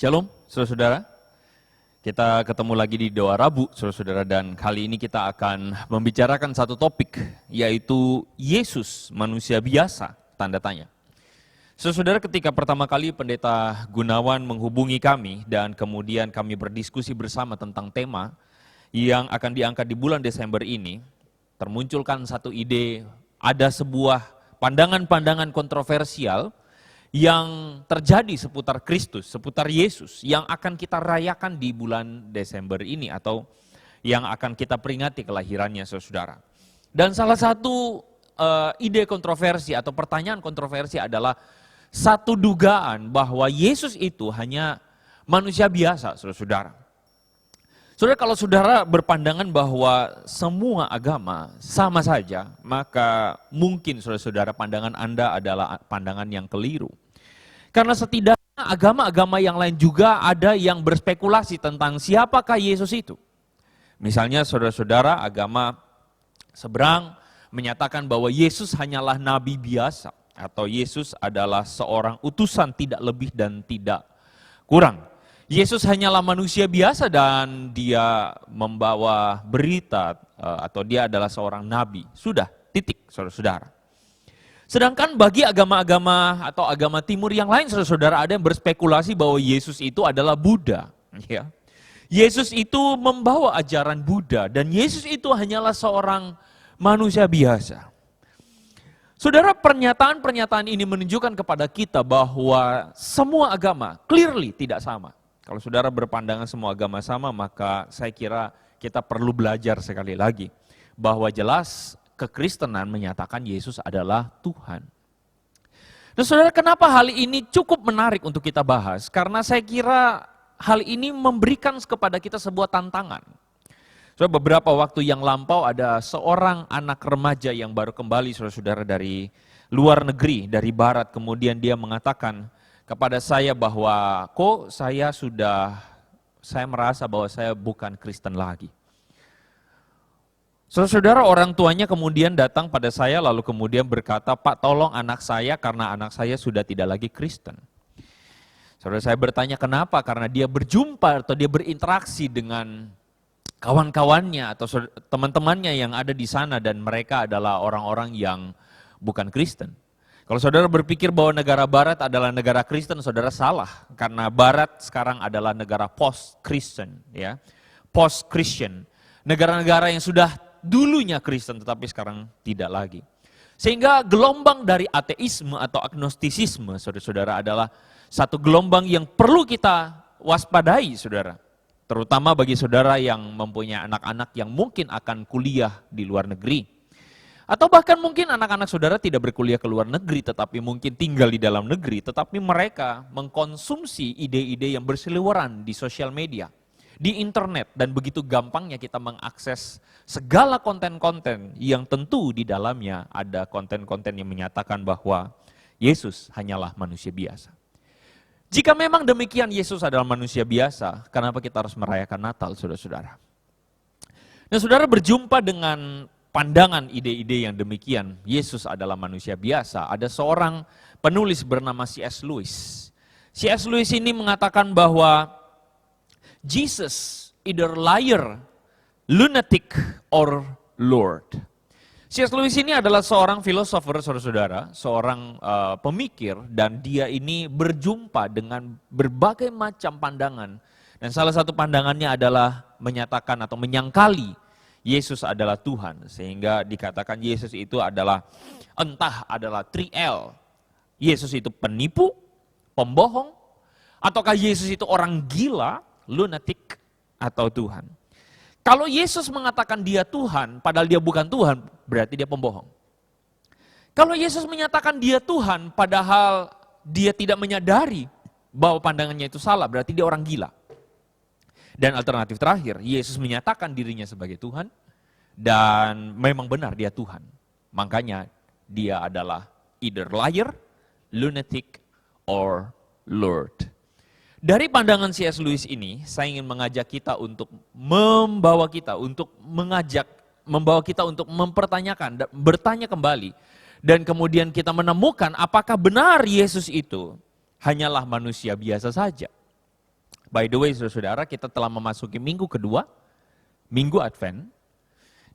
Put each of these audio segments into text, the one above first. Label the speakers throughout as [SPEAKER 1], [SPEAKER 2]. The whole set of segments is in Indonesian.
[SPEAKER 1] Shalom, saudara-saudara. Kita ketemu lagi di Doa Rabu, saudara-saudara, dan kali ini kita akan membicarakan satu topik, yaitu Yesus manusia biasa, tanda tanya. Saudara-saudara, ketika pertama kali Pendeta Gunawan menghubungi kami, dan kemudian kami berdiskusi bersama tentang tema yang akan diangkat di bulan Desember ini, termunculkan satu ide, ada sebuah pandangan-pandangan kontroversial yang terjadi seputar Kristus, seputar Yesus, yang akan kita rayakan di bulan Desember ini, atau yang akan kita peringati kelahirannya, saudara. Dan salah satu ide kontroversi atau pertanyaan kontroversi adalah satu dugaan bahwa Yesus itu hanya manusia biasa, saudara. Saudara, kalau saudara berpandangan bahwa semua agama sama saja, maka mungkin saudara-saudara pandangan Anda adalah pandangan yang keliru. Karena setidaknya agama-agama yang lain juga ada yang berspekulasi tentang siapakah Yesus itu. Misalnya saudara-saudara, agama seberang menyatakan bahwa Yesus hanyalah nabi biasa, atau Yesus adalah seorang utusan tidak lebih dan tidak kurang. Yesus hanyalah manusia biasa dan dia membawa berita atau dia adalah seorang nabi. Sudah, titik saudara-saudara. Sedangkan bagi agama-agama atau agama timur yang lain, saudara-saudara, ada yang berspekulasi bahwa Yesus itu adalah Buddha. Ya. Yesus itu membawa ajaran Buddha dan Yesus itu hanyalah seorang manusia biasa. Saudara, pernyataan-pernyataan ini menunjukkan kepada kita bahwa semua agama clearly tidak sama. Kalau saudara berpandangan semua agama sama, maka saya kira kita perlu belajar sekali lagi bahwa jelas kekristenan menyatakan Yesus adalah Tuhan. Nah, saudara, kenapa hal ini cukup menarik untuk kita bahas? Karena saya kira hal ini memberikan kepada kita sebuah tantangan. Saudara, beberapa waktu yang lampau ada seorang anak remaja yang baru kembali, saudara-saudara, dari luar negeri, dari barat. Kemudian dia mengatakan kepada saya bahwa saya merasa bahwa saya bukan Kristen lagi. Saudara, orang tuanya kemudian datang pada saya lalu kemudian berkata, "Pak, tolong anak saya karena anak saya sudah tidak lagi Kristen." Saudara, saya bertanya kenapa? Karena dia berjumpa atau dia berinteraksi dengan kawan-kawannya atau teman-temannya yang ada di sana dan mereka adalah orang-orang yang bukan Kristen. Kalau saudara berpikir bahwa negara barat adalah negara Kristen, saudara salah. Karena barat sekarang adalah negara post-Kristen, ya. Post-Christian. Negara-negara yang sudah dulunya Kristen tetapi sekarang tidak lagi. Sehingga gelombang dari ateisme atau agnostisisme, saudara-saudara, adalah satu gelombang yang perlu kita waspadai, saudara. Terutama bagi saudara yang mempunyai anak-anak yang mungkin akan kuliah di luar negeri. Atau bahkan mungkin anak-anak saudara tidak berkuliah ke luar negeri tetapi mungkin tinggal di dalam negeri, tetapi mereka mengkonsumsi ide-ide yang berseliweran di sosial media, di internet, dan begitu gampangnya kita mengakses segala konten-konten yang tentu di dalamnya ada konten-konten yang menyatakan bahwa Yesus hanyalah manusia biasa. Jika memang demikian Yesus adalah manusia biasa, kenapa kita harus merayakan Natal, saudara-saudara? Nah, saudara berjumpa dengan pandangan ide-ide yang demikian, Yesus adalah manusia biasa. Ada seorang penulis bernama C.S. Lewis. C.S. Lewis ini mengatakan bahwa Jesus either liar, lunatic, or Lord. C.S. Lewis ini adalah seorang filosofer, saudara-saudara, seorang pemikir, dan dia ini berjumpa dengan berbagai macam pandangan. Dan salah satu pandangannya adalah menyatakan atau menyangkali Yesus adalah Tuhan. Sehingga dikatakan Yesus itu adalah, entah adalah 3L. Yesus itu penipu, pembohong, ataukah Yesus itu orang gila, lunatic, atau Tuhan. Kalau Yesus mengatakan dia Tuhan, padahal dia bukan Tuhan, berarti dia pembohong. Kalau Yesus menyatakan dia Tuhan, padahal dia tidak menyadari bahwa pandangannya itu salah, berarti dia orang gila. Dan alternatif terakhir, Yesus menyatakan dirinya sebagai Tuhan, dan memang benar dia Tuhan. Makanya dia adalah either liar, lunatic, or Lord. Dari pandangan C.S. Lewis ini, saya ingin mengajak kita untuk membawa kita untuk mempertanyakan, bertanya kembali, dan kemudian kita menemukan apakah benar Yesus itu hanyalah manusia biasa saja. By the way, saudara-saudara, kita telah memasuki minggu kedua, Minggu Advent.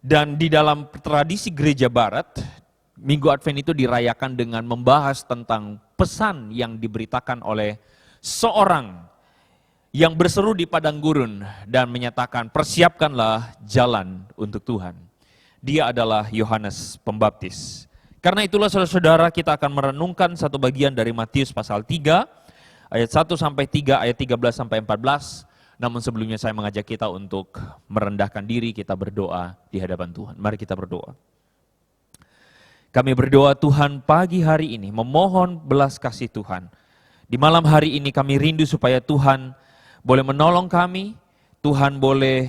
[SPEAKER 1] Dan di dalam tradisi gereja barat, Minggu Advent itu dirayakan dengan membahas tentang pesan yang diberitakan oleh seorang yang berseru di padang gurun dan menyatakan, persiapkanlah jalan untuk Tuhan. Dia adalah Yohanes Pembaptis. Karena itulah saudara-saudara, kita akan merenungkan satu bagian dari Matius pasal 3, ayat 1 sampai 3, ayat 13 sampai 14. Namun sebelumnya saya mengajak kita untuk merendahkan diri, kita berdoa di hadapan Tuhan. Mari kita berdoa. Kami berdoa Tuhan pagi hari ini, memohon belas kasih Tuhan. Di malam hari ini kami rindu supaya Tuhan boleh menolong kami, Tuhan boleh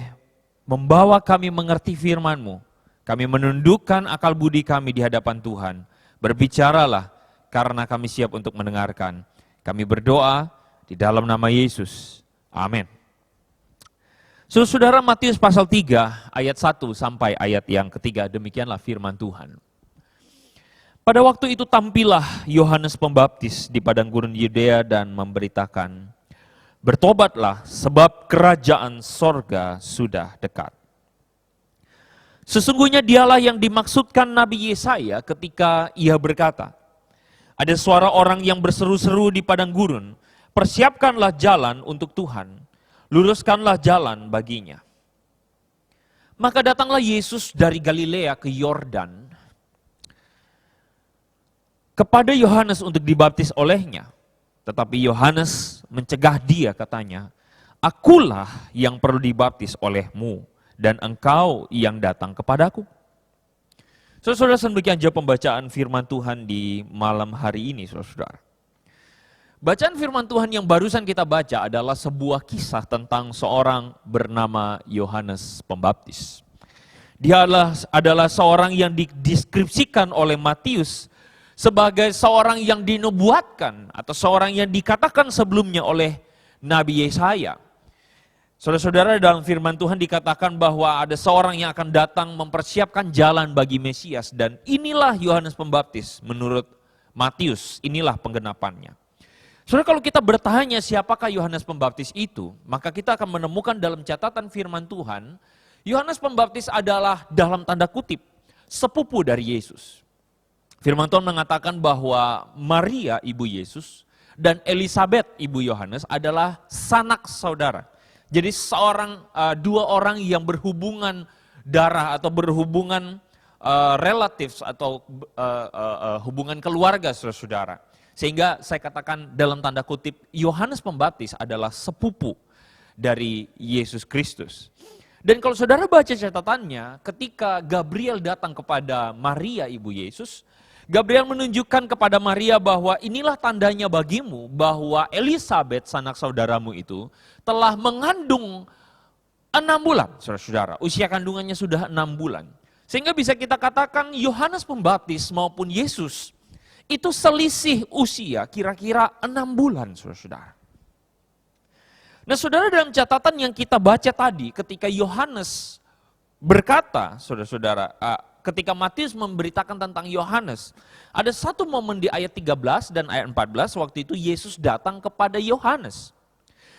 [SPEAKER 1] membawa kami mengerti firman-Mu. Kami menundukkan akal budi kami di hadapan Tuhan. Berbicaralah karena kami siap untuk mendengarkan. Kami berdoa di dalam nama Yesus. Amin. Saudara, Matius pasal 3 ayat 1 sampai ayat yang ketiga, demikianlah firman Tuhan. Pada waktu itu tampillah Yohanes Pembaptis di padang gurun Yudea dan memberitakan, bertobatlah sebab kerajaan sorga sudah dekat. Sesungguhnya dialah yang dimaksudkan Nabi Yesaya ketika ia berkata, ada suara orang yang berseru-seru di padang gurun, persiapkanlah jalan untuk Tuhan, luruskanlah jalan baginya. Maka datanglah Yesus dari Galilea ke Yordan kepada Yohanes untuk dibaptis olehnya. Tetapi Yohanes mencegah dia, katanya, akulah yang perlu dibaptis olehmu dan engkau yang datang kepadaku. Saudara-saudara, demikian jawab pembacaan firman Tuhan di malam hari ini, saudara-saudara. Bacaan firman Tuhan yang barusan kita baca adalah sebuah kisah tentang seorang bernama Yohanes Pembaptis. Dia adalah seorang yang dideskripsikan oleh Matius sebagai seorang yang dinubuatkan atau seorang yang dikatakan sebelumnya oleh Nabi Yesaya. Saudara-saudara, dalam firman Tuhan dikatakan bahwa ada seorang yang akan datang mempersiapkan jalan bagi Mesias, dan inilah Yohanes Pembaptis menurut Matius, inilah penggenapannya. Saudara, kalau kita bertanya siapakah Yohanes Pembaptis itu, maka kita akan menemukan dalam catatan firman Tuhan, Yohanes Pembaptis adalah dalam tanda kutip sepupu dari Yesus. Firman Tuhan mengatakan bahwa Maria ibu Yesus dan Elisabet ibu Yohanes adalah sanak saudara. Jadi dua orang yang berhubungan darah atau berhubungan relatif atau hubungan keluarga, saudara-saudara. Sehingga saya katakan dalam tanda kutip, Yohanes Pembaptis adalah sepupu dari Yesus Kristus. Dan kalau saudara baca catatannya, ketika Gabriel datang kepada Maria ibu Yesus, Gabriel menunjukkan kepada Maria bahwa inilah tandanya bagimu bahwa Elisabet, sanak saudaramu itu, telah mengandung 6 bulan, saudara-saudara. Usia kandungannya sudah 6 bulan. Sehingga bisa kita katakan Yohanes Pembaptis maupun Yesus itu selisih usia kira-kira 6 bulan, saudara-saudara. Nah, saudara, dalam catatan yang kita baca tadi, ketika Yohanes berkata, saudara-saudara, ketika Matius memberitakan tentang Yohanes, ada satu momen di ayat 13 dan ayat 14, waktu itu Yesus datang kepada Yohanes.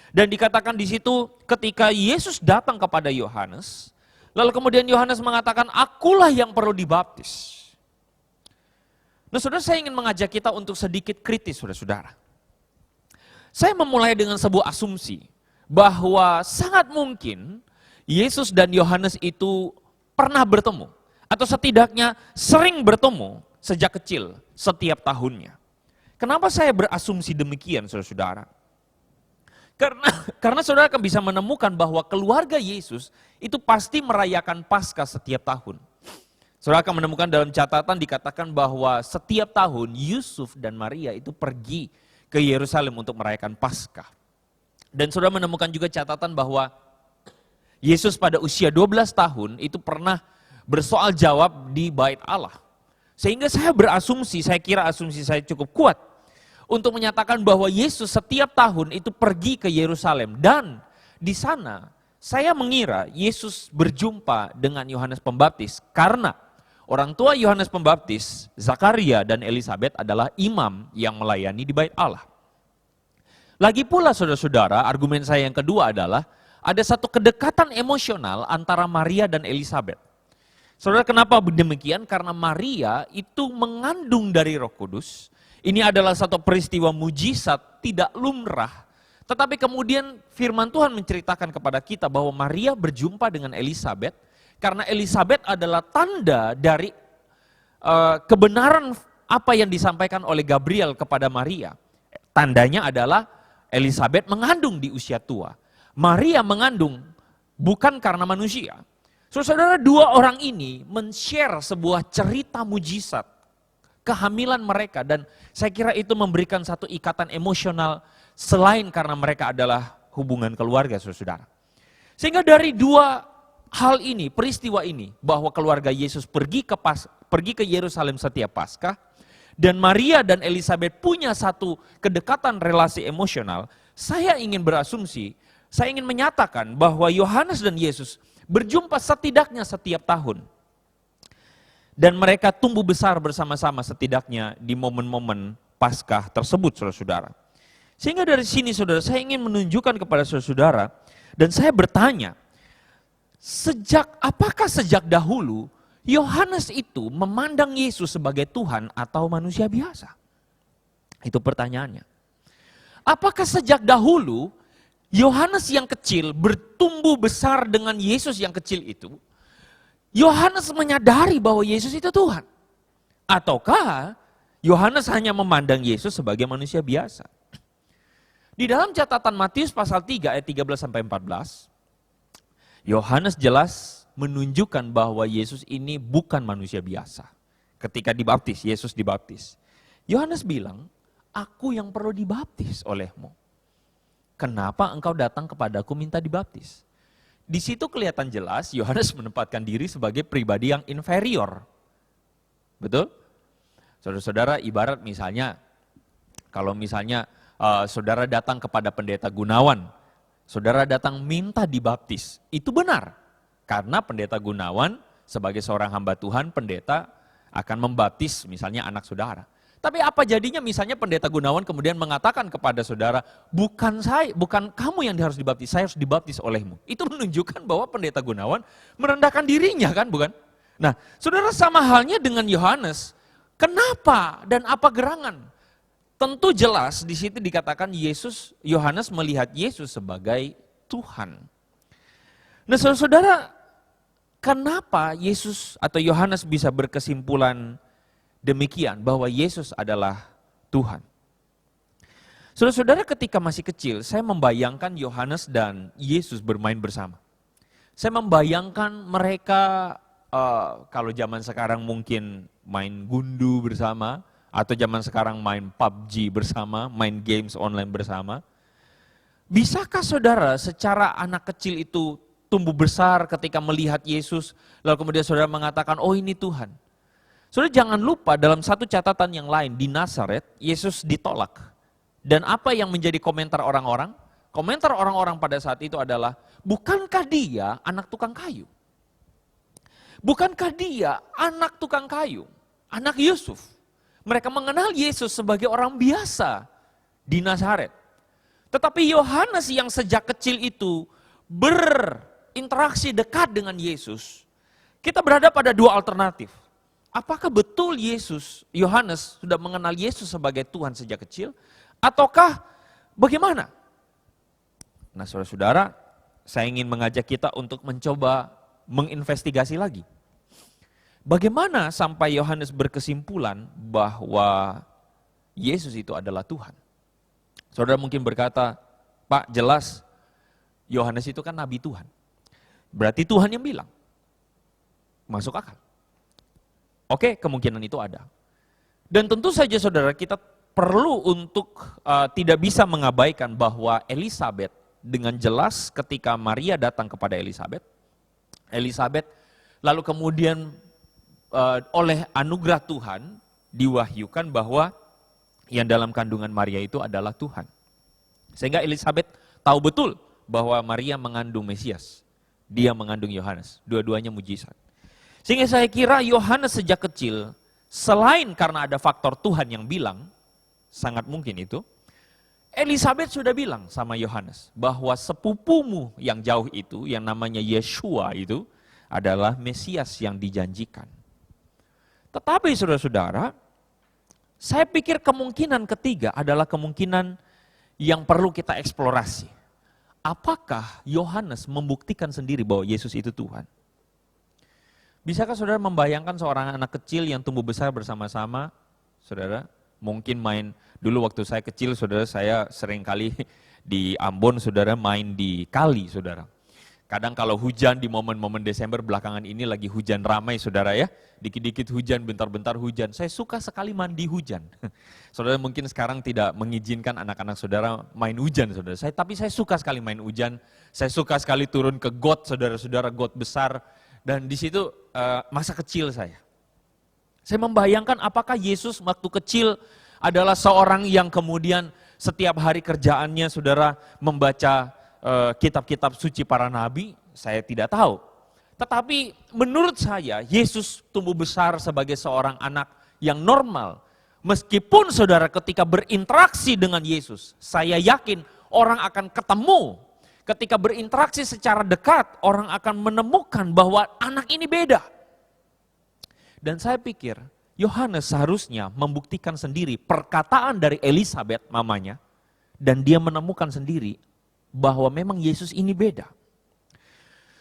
[SPEAKER 1] Dan dikatakan di situ ketika Yesus datang kepada Yohanes, lalu kemudian Yohanes mengatakan, akulah yang perlu dibaptis. Nah, saudara, saya ingin mengajak kita untuk sedikit kritis, saudara-saudara. Saya memulai dengan sebuah asumsi bahwa sangat mungkin Yesus dan Yohanes itu pernah bertemu, atau setidaknya sering bertemu sejak kecil, setiap tahunnya. Kenapa saya berasumsi demikian, saudara-saudara? Karena saudara akan bisa menemukan bahwa keluarga Yesus itu pasti merayakan Paskah setiap tahun. Saudara akan menemukan dalam catatan dikatakan bahwa setiap tahun Yusuf dan Maria itu pergi ke Yerusalem untuk merayakan Paskah. Dan saudara menemukan juga catatan bahwa Yesus pada usia 12 tahun itu pernah bersoal jawab di Bait Allah. Sehingga saya berasumsi, saya kira asumsi saya cukup kuat untuk menyatakan bahwa Yesus setiap tahun itu pergi ke Yerusalem. Dan di sana saya mengira Yesus berjumpa dengan Yohanes Pembaptis karena orang tua Yohanes Pembaptis, Zakaria dan Elisabet adalah imam yang melayani di Bait Allah. Lagi pula saudara-saudara, argumen saya yang kedua adalah ada satu kedekatan emosional antara Maria dan Elisabet. Saudara, kenapa demikian? Karena Maria itu mengandung dari Roh Kudus. Ini adalah satu peristiwa mujizat tidak lumrah. Tetapi kemudian firman Tuhan menceritakan kepada kita bahwa Maria berjumpa dengan Elisabet karena Elisabet adalah tanda dari kebenaran apa yang disampaikan oleh Gabriel kepada Maria. Tandanya adalah Elisabet mengandung di usia tua. Maria mengandung bukan karena manusia. Saudara, dua orang ini men-share sebuah cerita mujizat kehamilan mereka, dan saya kira itu memberikan satu ikatan emosional selain karena mereka adalah hubungan keluarga, saudara. Sehingga dari dua hal ini, peristiwa ini, bahwa keluarga Yesus pergi ke Yerusalem setiap Paskah, dan Maria dan Elisabet punya satu kedekatan relasi emosional, saya ingin berasumsi, saya ingin menyatakan bahwa Yohanes dan Yesus berjumpa setidaknya setiap tahun. Dan mereka tumbuh besar bersama-sama setidaknya di momen-momen Paskah tersebut, saudara-saudara. Sehingga dari sini, saudara, saya ingin menunjukkan kepada saudara-saudara, dan saya bertanya, apakah sejak dahulu Yohanes itu memandang Yesus sebagai Tuhan atau manusia biasa? Itu pertanyaannya. Apakah sejak dahulu Yohanes yang kecil bertumbuh besar dengan Yesus yang kecil itu, Yohanes menyadari bahwa Yesus itu Tuhan? Ataukah Yohanes hanya memandang Yesus sebagai manusia biasa? Di dalam catatan Matius pasal 3 ayat 13-14, Yohanes jelas menunjukkan bahwa Yesus ini bukan manusia biasa. Ketika dibaptis, Yesus dibaptis. Yohanes bilang, aku yang perlu dibaptis olehmu. Kenapa engkau datang kepadaku minta dibaptis? Di situ kelihatan jelas Yohanes menempatkan diri sebagai pribadi yang inferior. Betul? Saudara-saudara, ibarat misalnya, kalau misalnya saudara datang kepada pendeta Gunawan, saudara datang minta dibaptis, itu benar. Karena pendeta Gunawan sebagai seorang hamba Tuhan, pendeta akan membaptis misalnya anak saudara. Tapi apa jadinya misalnya pendeta Gunawan kemudian mengatakan kepada saudara, bukan kamu yang harus dibaptis, saya harus dibaptis olehmu. Itu menunjukkan bahwa pendeta Gunawan merendahkan dirinya, kan, bukan? Nah, saudara, sama halnya dengan Yohanes. Kenapa dan apa gerangan? Tentu jelas di situ dikatakan Yohanes melihat Yesus sebagai Tuhan. Nah, saudara, kenapa Yesus atau Yohanes bisa berkesimpulan demikian bahwa Yesus adalah Tuhan? Saudara-saudara, ketika masih kecil, saya membayangkan Yohanes dan Yesus bermain bersama. Saya membayangkan mereka, kalau zaman sekarang mungkin main gundu bersama, atau zaman sekarang main PUBG bersama, main games online bersama. Bisakah saudara secara anak kecil itu tumbuh besar ketika melihat Yesus, lalu kemudian saudara mengatakan, oh ini Tuhan. Saudara jangan lupa dalam satu catatan yang lain, di Nazaret, Yesus ditolak. Dan apa yang menjadi komentar orang-orang? Komentar orang-orang pada saat itu adalah, bukankah dia anak tukang kayu? Bukankah dia anak tukang kayu? Anak Yusuf? Mereka mengenal Yesus sebagai orang biasa di Nazaret. Tetapi Yohanes yang sejak kecil itu berinteraksi dekat dengan Yesus, kita berada pada dua alternatif. Apakah betul Yohanes sudah mengenal Yesus sebagai Tuhan sejak kecil? Ataukah bagaimana? Nah, saudara-saudara, saya ingin mengajak kita untuk mencoba menginvestigasi lagi. Bagaimana sampai Yohanes berkesimpulan bahwa Yesus itu adalah Tuhan? Saudara mungkin berkata, Pak, jelas Yohanes itu kan nabi Tuhan. Berarti Tuhan yang bilang. Masuk akal. Oke, kemungkinan itu ada. Dan tentu saja saudara, kita perlu untuk tidak bisa mengabaikan bahwa Elisabet dengan jelas ketika Maria datang kepada Elisabet lalu kemudian oleh anugerah Tuhan diwahyukan bahwa yang dalam kandungan Maria itu adalah Tuhan. Sehingga Elisabet tahu betul bahwa Maria mengandung Mesias. Dia mengandung Yohanes. Dua-duanya mujizat. Sehingga saya kira Yohanes sejak kecil, selain karena ada faktor Tuhan yang bilang, sangat mungkin itu, Elisabet sudah bilang sama Yohanes bahwa sepupumu yang jauh itu, yang namanya Yeshua itu, adalah Mesias yang dijanjikan. Tetapi saudara-saudara, saya pikir kemungkinan ketiga adalah kemungkinan yang perlu kita eksplorasi. Apakah Yohanes membuktikan sendiri bahwa Yesus itu Tuhan? Bisakah saudara membayangkan seorang anak kecil yang tumbuh besar bersama-sama, saudara? Mungkin main, dulu waktu saya kecil, saudara, saya sering kali di Ambon, saudara, main di kali, saudara. Kadang kalau hujan di momen-momen Desember belakangan ini lagi hujan ramai, saudara ya. Dikit-dikit hujan, bentar-bentar hujan. Saya suka sekali mandi hujan. Saudara mungkin sekarang tidak mengizinkan anak-anak saudara main hujan, saudara. Tapi saya suka sekali main hujan. Saya suka sekali turun ke got, saudara-saudara, got besar. Dan di situ masa kecil saya. Saya membayangkan apakah Yesus waktu kecil adalah seorang yang kemudian setiap hari kerjaannya saudara membaca kitab-kitab suci para nabi, saya tidak tahu. Tetapi menurut saya Yesus tumbuh besar sebagai seorang anak yang normal. Meskipun saudara ketika berinteraksi dengan Yesus, saya yakin orang akan ketemu. Ketika berinteraksi secara dekat, orang akan menemukan bahwa anak ini beda. Dan saya pikir Yohanes seharusnya membuktikan sendiri perkataan dari Elisabet mamanya, dan dia menemukan sendiri bahwa memang Yesus ini beda.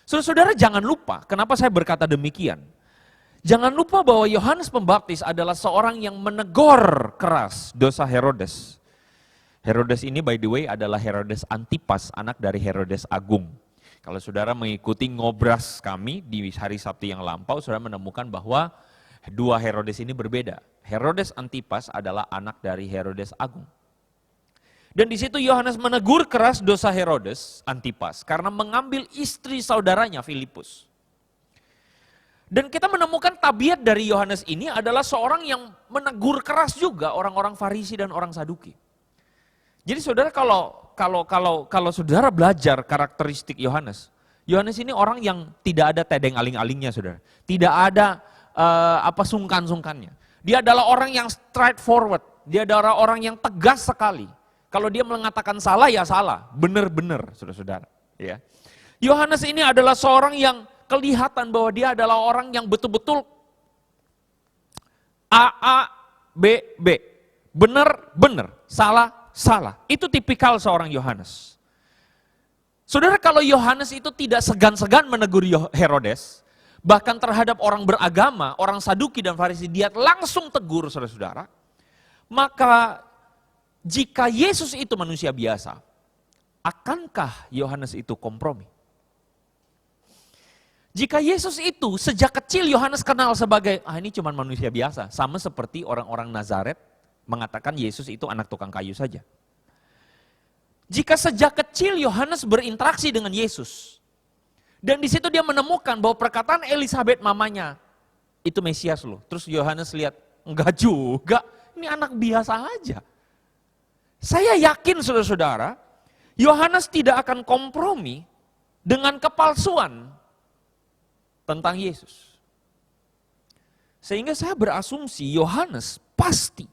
[SPEAKER 1] Saudara-saudara jangan lupa, kenapa saya berkata demikian? Jangan lupa bahwa Yohanes Pembaptis adalah seorang yang menegur keras dosa Herodes. Herodes ini by the way adalah Herodes Antipas, anak dari Herodes Agung. Kalau saudara mengikuti ngobras kami di hari Sabtu yang lampau, saudara menemukan bahwa dua Herodes ini berbeda. Herodes Antipas adalah anak dari Herodes Agung. Dan di situ Yohanes menegur keras dosa Herodes Antipas karena mengambil istri saudaranya Filipus. Dan kita menemukan tabiat dari Yohanes ini adalah seorang yang menegur keras juga orang-orang Farisi dan orang Saduki. Jadi saudara kalau saudara belajar karakteristik Yohanes, Yohanes ini orang yang tidak ada tedeng aling-alingnya, saudara. Tidak ada sungkan-sungkannya. Dia adalah orang yang straightforward. Dia adalah orang yang tegas sekali. Kalau dia mengatakan salah ya salah, benar-benar, saudara-saudara. Ya. Yohanes ini adalah seorang yang kelihatan bahwa dia adalah orang yang betul-betul A, B, B. Benar, salah. Itu tipikal seorang Yohanes. Saudara, kalau Yohanes itu tidak segan-segan menegur Herodes, bahkan terhadap orang beragama, orang Saduki dan Farisi, dia langsung tegur saudara-saudara. Maka jika Yesus itu manusia biasa, akankah Yohanes itu kompromi? Jika Yesus itu sejak kecil Yohanes kenal sebagai, ini cuma manusia biasa. Sama seperti orang-orang Nazaret mengatakan Yesus itu anak tukang kayu saja. Jika sejak kecil Yohanes berinteraksi dengan Yesus, dan di situ dia menemukan bahwa perkataan Elisabet mamanya, itu Mesias loh. Terus Yohanes lihat, enggak juga, ini anak biasa aja. Saya yakin saudara-saudara, Yohanes tidak akan kompromi dengan kepalsuan tentang Yesus. Sehingga saya berasumsi Yohanes pasti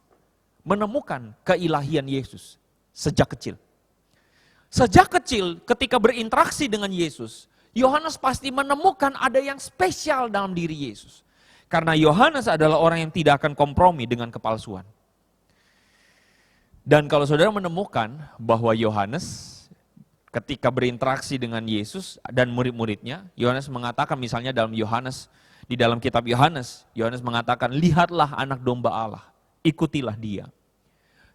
[SPEAKER 1] menemukan keilahian Yesus sejak kecil. Sejak kecil ketika berinteraksi dengan Yesus, Yohanes pasti menemukan ada yang spesial dalam diri Yesus. Karena Yohanes adalah orang yang tidak akan kompromi dengan kepalsuan. Dan kalau saudara menemukan bahwa Yohanes ketika berinteraksi dengan Yesus dan murid-muridnya, Yohanes mengatakan misalnya di dalam kitab Yohanes mengatakan, lihatlah anak domba Allah, ikutilah dia.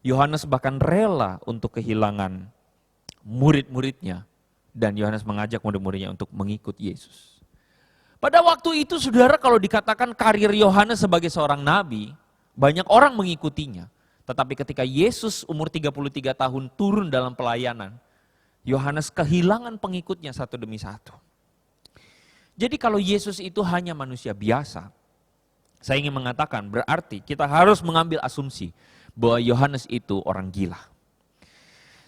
[SPEAKER 1] Yohanes bahkan rela untuk kehilangan murid-muridnya, dan Yohanes mengajak murid-muridnya untuk mengikut Yesus. Pada waktu itu saudara, kalau dikatakan karir Yohanes sebagai seorang nabi, banyak orang mengikutinya. Tetapi ketika Yesus umur 33 tahun turun dalam pelayanan, Yohanes kehilangan pengikutnya satu demi satu. Jadi kalau Yesus itu hanya manusia biasa, saya ingin mengatakan berarti kita harus mengambil asumsi bahwa Yohanes itu orang gila.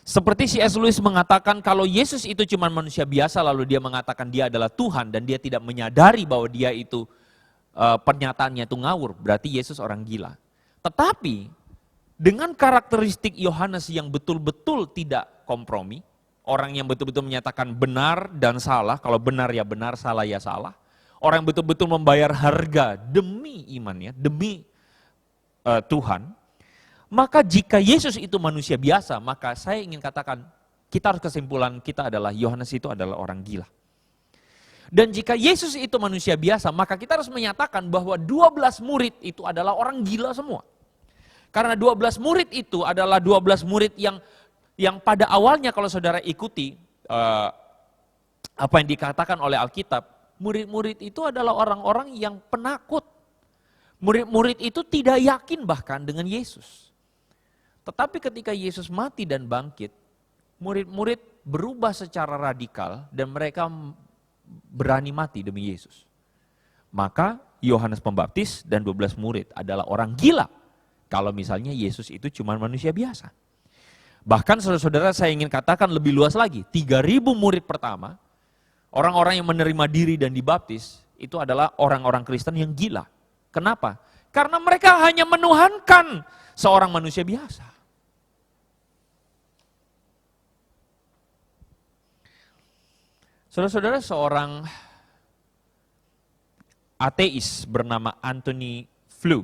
[SPEAKER 1] Seperti C.S. Lewis mengatakan kalau Yesus itu cuma manusia biasa lalu dia mengatakan dia adalah Tuhan dan dia tidak menyadari bahwa dia itu pernyataannya itu ngawur, berarti Yesus orang gila. Tetapi dengan karakteristik Yohanes yang betul-betul tidak kompromi, orang yang betul-betul menyatakan benar dan salah, kalau benar ya benar, salah ya salah. Orang yang betul-betul membayar harga demi imannya, demi Tuhan. Maka jika Yesus itu manusia biasa, maka saya ingin katakan, kita harus kesimpulan kita adalah Yohanes itu adalah orang gila. Dan jika Yesus itu manusia biasa, maka kita harus menyatakan bahwa 12 murid itu adalah orang gila semua. Karena 12 murid itu adalah 12 murid yang pada awalnya kalau saudara ikuti apa yang dikatakan oleh Alkitab, murid-murid itu adalah orang-orang yang penakut. Murid-murid itu tidak yakin bahkan dengan Yesus. Tetapi ketika Yesus mati dan bangkit, murid-murid berubah secara radikal dan mereka berani mati demi Yesus. Maka Yohanes Pembaptis dan 12 murid adalah orang gila. Kalau misalnya Yesus itu cuma manusia biasa. Bahkan saudara-saudara saya ingin katakan lebih luas lagi. 3.000 murid pertama, orang-orang yang menerima diri dan dibaptis, itu adalah orang-orang Kristen yang gila. Kenapa? Karena mereka hanya menuhankan seorang manusia biasa. Saudara-saudara, seorang ateis bernama Anthony Flew.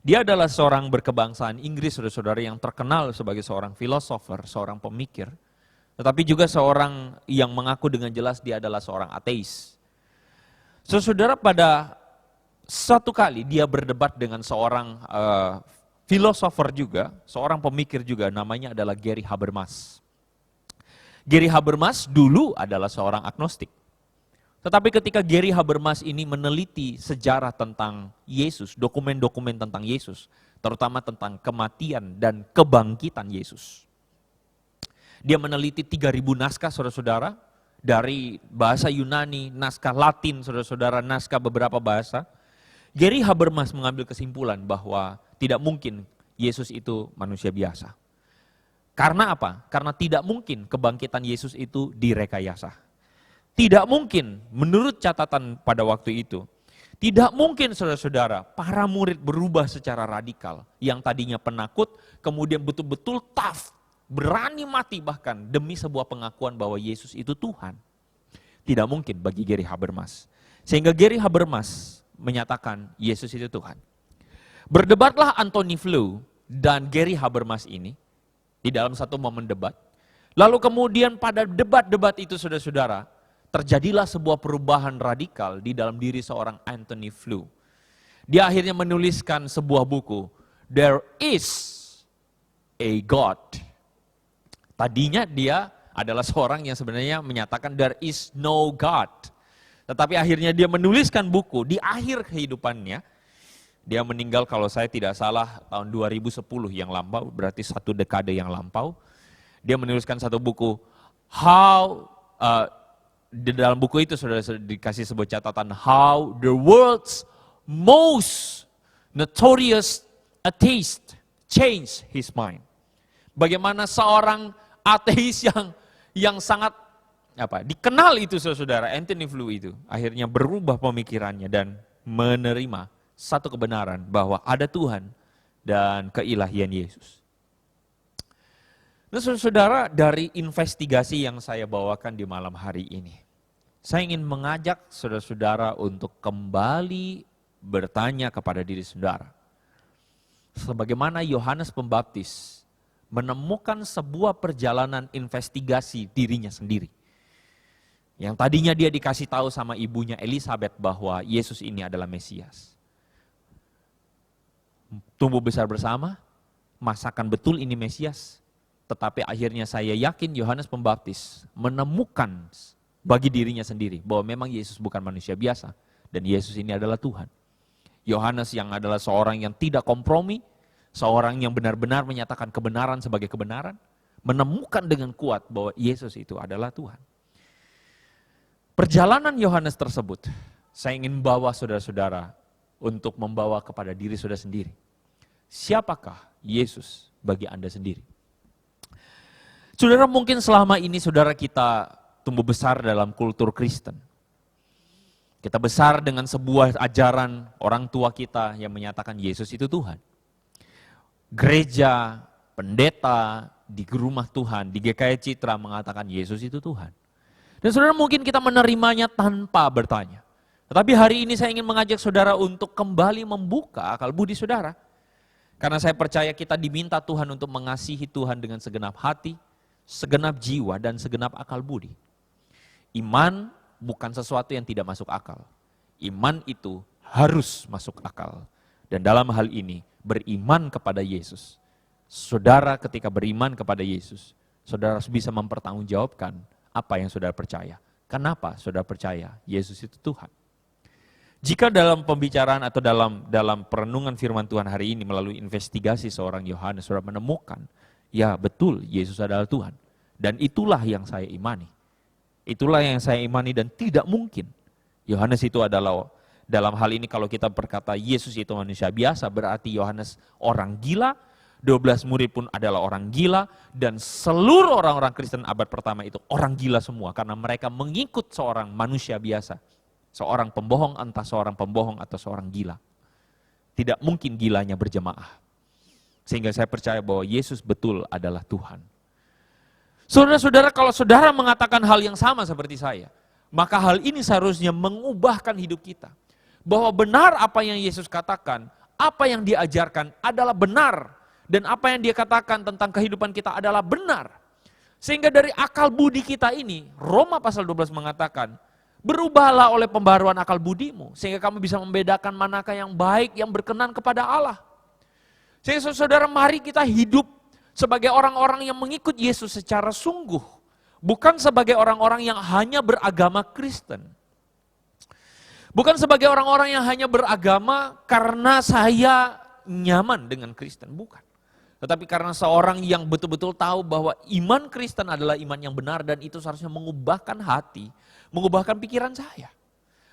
[SPEAKER 1] Dia adalah seorang berkebangsaan Inggris, saudara-saudara, yang terkenal sebagai seorang filosofer, seorang pemikir. Tetapi juga seorang yang mengaku dengan jelas dia adalah seorang ateis. Saudara, pada satu kali dia berdebat dengan seorang filosofer juga, seorang pemikir juga, namanya adalah Gary Habermas. Gary Habermas dulu adalah seorang agnostik. Tetapi ketika Gary Habermas ini meneliti sejarah tentang Yesus, dokumen-dokumen tentang Yesus, terutama tentang kematian dan kebangkitan Yesus. Dia meneliti 3.000 naskah saudara-saudara, dari bahasa Yunani, naskah Latin saudara-saudara, naskah beberapa bahasa. Gary Habermas mengambil kesimpulan bahwa tidak mungkin Yesus itu manusia biasa. Karena apa? Karena tidak mungkin kebangkitan Yesus itu direkayasa. Tidak mungkin, menurut catatan pada waktu itu, tidak mungkin saudara-saudara, para murid berubah secara radikal. Yang tadinya penakut, kemudian betul-betul tough, berani mati bahkan demi sebuah pengakuan bahwa Yesus itu Tuhan. Tidak mungkin bagi Gary Habermas. Sehingga Gary Habermas menyatakan Yesus itu Tuhan. Berdebatlah Anthony Flew dan Gary Habermas ini di dalam satu momen debat. Lalu kemudian pada debat-debat itu saudara-saudara, terjadilah sebuah perubahan radikal di dalam diri seorang Anthony Flew. Dia akhirnya menuliskan sebuah buku, There is a God. Tadinya dia adalah seorang yang sebenarnya menyatakan there is no God. Tetapi akhirnya dia menuliskan buku di akhir kehidupannya. Dia meninggal kalau saya tidak salah tahun 2010 yang lampau, berarti 1 dekade yang lampau. Dia menuliskan satu buku, di dalam buku itu sudah dikasih sebuah catatan, How the World's Most Notorious Atheist Changed His Mind. Bagaimana seorang ateis yang sangat dikenal itu saudara, Anthony Flew itu, akhirnya berubah pemikirannya dan menerima satu kebenaran bahwa ada Tuhan dan keilahian Yesus. Nah saudara, dari investigasi yang saya bawakan di malam hari ini, saya ingin mengajak saudara-saudara untuk kembali bertanya kepada diri saudara. Sebagaimana Yohanes Pembaptis menemukan sebuah perjalanan investigasi dirinya sendiri. Yang tadinya dia dikasih tahu sama ibunya Elizabeth bahwa Yesus ini adalah Mesias. Tumbuh besar bersama, masakan betul ini Mesias. Tetapi akhirnya saya yakin Yohanes Pembaptis menemukan bagi dirinya sendiri bahwa memang Yesus bukan manusia biasa dan Yesus ini adalah Tuhan. Yohanes yang adalah seorang yang tidak kompromi, seorang yang benar-benar menyatakan kebenaran sebagai kebenaran, menemukan dengan kuat bahwa Yesus itu adalah Tuhan. Perjalanan Yohanes tersebut, saya ingin bawa saudara-saudara untuk membawa kepada diri saudara sendiri. Siapakah Yesus bagi Anda sendiri? Saudara, mungkin selama ini saudara kita tumbuh besar dalam kultur Kristen. Kita besar dengan sebuah ajaran orang tua kita yang menyatakan Yesus itu Tuhan. gereja, pendeta, di rumah Tuhan, di GKI Citra mengatakan Yesus itu Tuhan. Dan saudara mungkin kita menerimanya tanpa bertanya. Tetapi hari ini saya ingin mengajak saudara untuk kembali membuka akal budi saudara. Karena saya percaya kita diminta Tuhan untuk mengasihi Tuhan dengan segenap hati, segenap jiwa, dan segenap akal budi. Iman bukan sesuatu yang tidak masuk akal. Iman itu harus masuk akal. Dan dalam hal ini, beriman kepada Yesus. Saudara ketika beriman kepada Yesus, saudara harus bisa mempertanggungjawabkan apa yang saudara percaya. Kenapa saudara percaya Yesus itu Tuhan? Jika dalam pembicaraan atau dalam perenungan firman Tuhan hari ini melalui investigasi seorang Yohanes, saudara menemukan, ya betul Yesus adalah Tuhan. Dan itulah yang saya imani. Itulah yang saya imani dan tidak mungkin. Yohanes itu adalah, dalam hal ini kalau kita berkata Yesus itu manusia biasa, berarti Yohanes orang gila, 12 murid pun adalah orang gila, dan seluruh orang-orang Kristen abad pertama itu orang gila semua, karena mereka mengikut seorang manusia biasa. Seorang pembohong, entah seorang pembohong atau seorang gila. Tidak mungkin gilanya berjemaah. Sehingga saya percaya bahwa Yesus betul adalah Tuhan. Saudara-saudara, kalau saudara mengatakan hal yang sama seperti saya, maka hal ini seharusnya mengubahkan hidup kita. Bahwa benar apa yang Yesus katakan, apa yang diajarkan adalah benar. Dan apa yang dia katakan tentang kehidupan kita adalah benar. Sehingga dari akal budi kita ini, Roma pasal 12 mengatakan, berubahlah oleh pembaruan akal budimu, sehingga kamu bisa membedakan manakah yang baik, yang berkenan kepada Allah. Sehingga saudara, mari kita hidup sebagai orang-orang yang mengikut Yesus secara sungguh, bukan sebagai orang-orang yang hanya beragama Kristen. Bukan sebagai orang-orang yang hanya beragama karena saya nyaman dengan Kristen, bukan. Tetapi karena seorang yang betul-betul tahu bahwa iman Kristen adalah iman yang benar dan itu seharusnya mengubahkan hati, mengubahkan pikiran saya.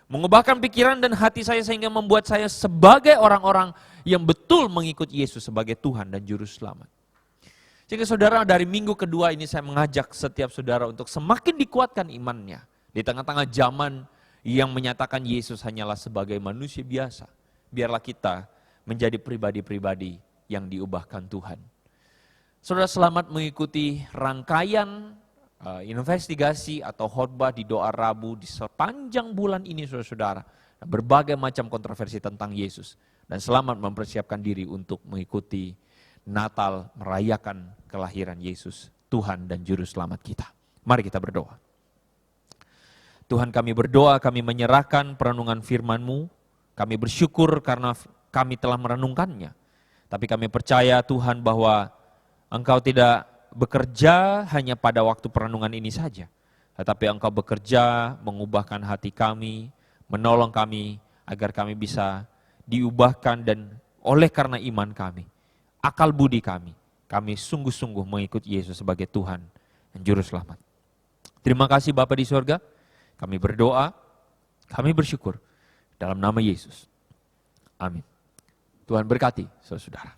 [SPEAKER 1] Mengubahkan pikiran dan hati saya sehingga membuat saya sebagai orang-orang yang betul mengikut Yesus sebagai Tuhan dan Juru Selamat. Sehingga saudara, dari minggu kedua ini saya mengajak setiap saudara untuk semakin dikuatkan imannya. Di tengah-tengah zaman yang menyatakan Yesus hanyalah sebagai manusia biasa. Biarlah kita menjadi pribadi-pribadi yang diubahkan Tuhan. Saudara, selamat mengikuti rangkaian investigasi atau khotbah di doa Rabu di sepanjang bulan ini, saudara-saudara. Berbagai macam kontroversi tentang Yesus. Dan selamat mempersiapkan diri untuk mengikuti Natal, merayakan kelahiran Yesus, Tuhan dan Juru Selamat kita. Mari kita berdoa. Tuhan, kami berdoa, kami menyerahkan perenungan firman-Mu. Kami bersyukur karena kami telah merenungkannya. Tapi kami percaya Tuhan bahwa Engkau tidak bekerja hanya pada waktu perenungan ini saja. Tetapi Engkau bekerja mengubahkan hati kami, menolong kami agar kami bisa diubahkan dan oleh karena iman kami, akal budi kami sungguh-sungguh mengikut Yesus sebagai Tuhan dan Juru Selamat. Terima kasih Bapa di surga, kami berdoa, kami bersyukur dalam nama Yesus. Amin. Tuhan berkati saudara-saudara.